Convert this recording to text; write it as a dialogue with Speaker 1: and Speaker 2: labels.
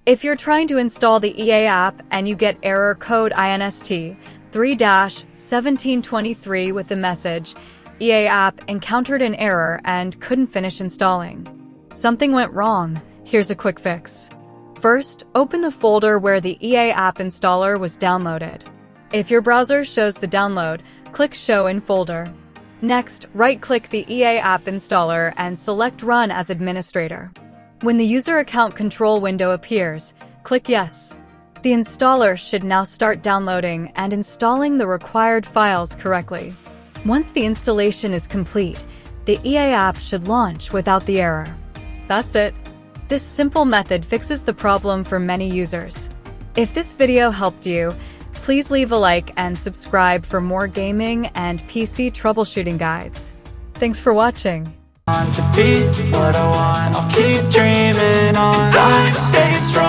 Speaker 1: If you're trying to install the EA app and you get error code INST-3-1723 with the message, EA app encountered an error and couldn't finish installing. Something went wrong. Here's a quick fix. First, open the folder where the EA app installer was downloaded. If your browser shows the download, click Show in Folder. Next, right-click the EA app installer and select Run as administrator. When the user account control window appears, click Yes. The installer should now start downloading and installing the required files correctly. Once the installation is complete, the EA app should launch without the error. That's it. This simple method fixes the problem for many users. If this video helped you, please leave a like and subscribe for more gaming and PC troubleshooting guides. Thanks for watching.
Speaker 2: To be what I want, I'll keep dreaming on. And I'm staying strong.